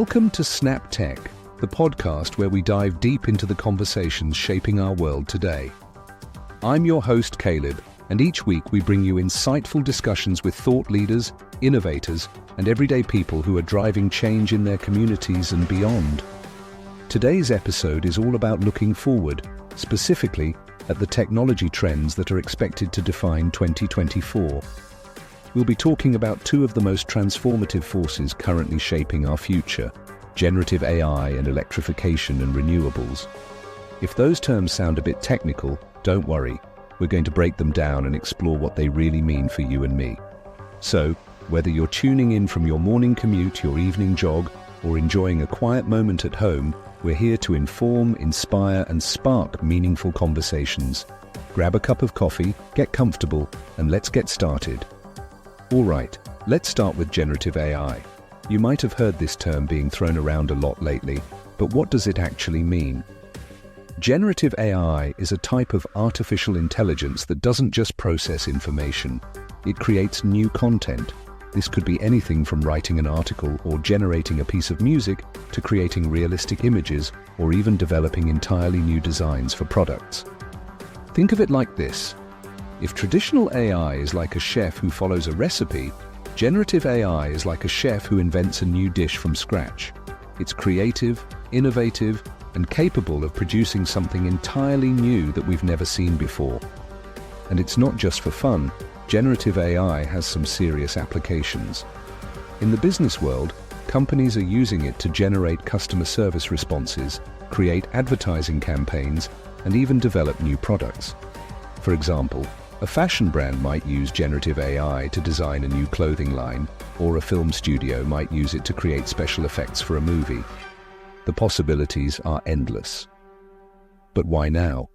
Welcome to Snap Tech, the podcast where we dive deep into the conversations shaping our world today. I'm your host, Caleb, and each week we bring you insightful discussions with thought leaders, innovators, and everyday people who are driving change in their communities and beyond. Today's episode is all about looking forward, specifically at the technology trends that are expected to define 2024. We'll be talking about two of the most transformative forces currently shaping our future: generative AI and electrification and renewables. If those terms sound a bit technical, don't worry. We're going to break them down and explore what they really mean for you and me. So, whether you're tuning in from your morning commute, your evening jog, or enjoying a quiet moment at home, we're here to inform, inspire, and spark meaningful conversations. Grab a cup of coffee, get comfortable, and let's get started. All right, let's start with generative AI. You might have heard this term being thrown around a lot lately, but what does it actually mean? Generative AI is a type of artificial intelligence that doesn't just process information. It creates new content. This could be anything from writing an article or generating a piece of music to creating realistic images or even developing entirely new designs for products. Think of it like this. If traditional AI is like a chef who follows a recipe, generative AI is like a chef who invents a new dish from scratch. It's creative, innovative, and capable of producing something entirely new that we've never seen before. And it's not just for fun. Generative AI has some serious applications. In the business world, companies are using it to generate customer service responses, create advertising campaigns, and even develop new products. For example, a fashion brand might use generative AI to design a new clothing line, or a film studio might use it to create special effects for a movie. The possibilities are endless. But why now?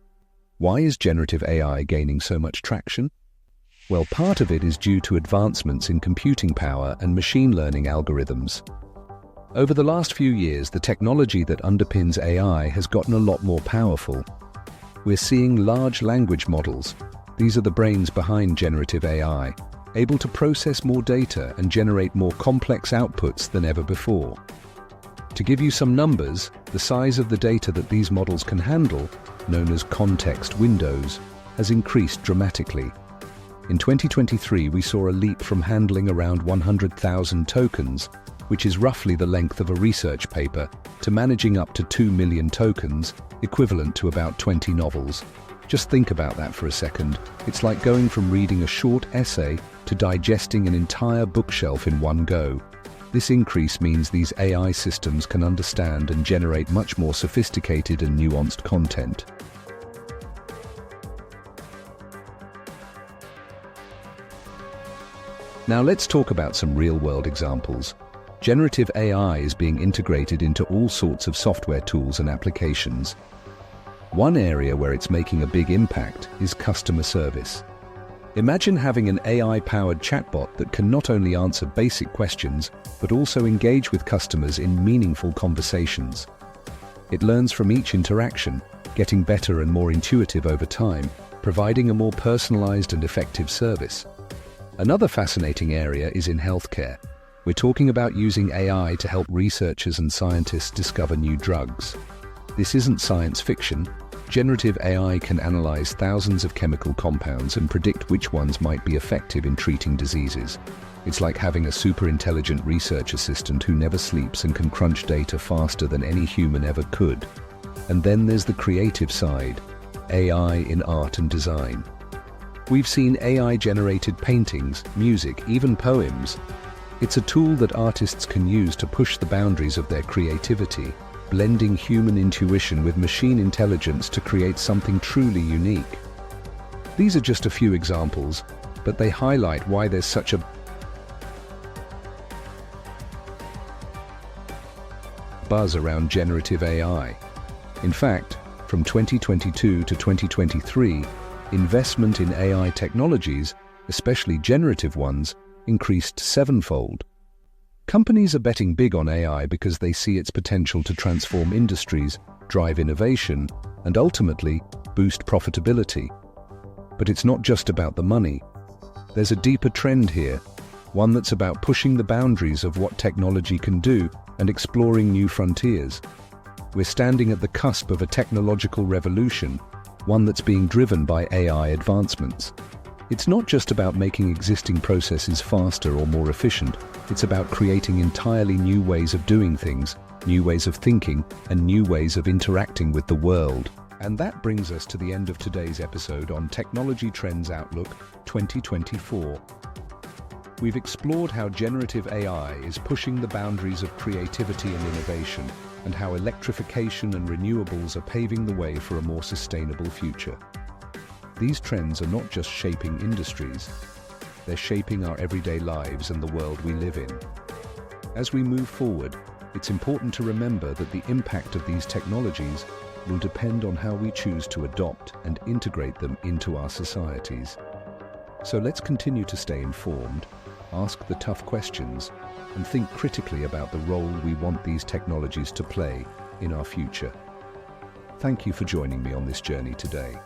Why is generative AI gaining so much traction? Well, part of it is due to advancements in computing power and machine learning algorithms. Over the last few years, the technology that underpins AI has gotten a lot more powerful. We're seeing large language models. These are the brains behind generative AI, able to process more data and generate more complex outputs than ever before. To give you some numbers, the size of the data that these models can handle, known as context windows, has increased dramatically. In 2023, we saw a leap from handling around 100,000 tokens, which is roughly the length of a research paper, to managing up to 2 million tokens, equivalent to about 20 novels. Just think about that for a second. It's like going from reading a short essay to digesting an entire bookshelf in one go. This increase means these AI systems can understand and generate much more sophisticated and nuanced content. Now let's talk about some real-world examples. Generative AI is being integrated into all sorts of software tools and applications. One area where it's making a big impact is customer service. Imagine having an AI-powered chatbot that can not only answer basic questions, but also engage with customers in meaningful conversations. It learns from each interaction, getting better and more intuitive over time, providing a more personalized and effective service. Another fascinating area is in healthcare. We're talking about using AI to help researchers and scientists discover new drugs. This isn't science fiction. Generative AI can analyze thousands of chemical compounds and predict which ones might be effective in treating diseases. It's like having a super intelligent research assistant who never sleeps and can crunch data faster than any human ever could. And then there's the creative side, AI in art and design. We've seen AI-generated paintings, music, even poems. It's a tool that artists can use to push the boundaries of their creativity, blending human intuition with machine intelligence to create something truly unique. These are just a few examples, but they highlight why there's such a buzz around generative AI. In fact, from 2022 to 2023, investment in AI technologies, especially generative ones, increased sevenfold. Companies are betting big on AI because they see its potential to transform industries, drive innovation, and ultimately boost profitability. But it's not just about the money. There's a deeper trend here. one that's about pushing the boundaries of what technology can do and exploring new frontiers. We're standing at the cusp of a technological revolution, one that's being driven by AI advancements. It's not just about making existing processes faster or more efficient, it's about creating entirely new ways of doing things, new ways of thinking, and new ways of interacting with the world. And that brings us to the end of today's episode on Technology Trends Outlook 2024. We've explored how generative AI is pushing the boundaries of creativity and innovation, and how electrification and renewables are paving the way for a more sustainable future. These trends are not just shaping industries, they're shaping our everyday lives and the world we live in. As we move forward, it's important to remember that the impact of these technologies will depend on how we choose to adopt and integrate them into our societies. So let's continue to stay informed, ask the tough questions, and think critically about the role we want these technologies to play in our future. Thank you for joining me on this journey today.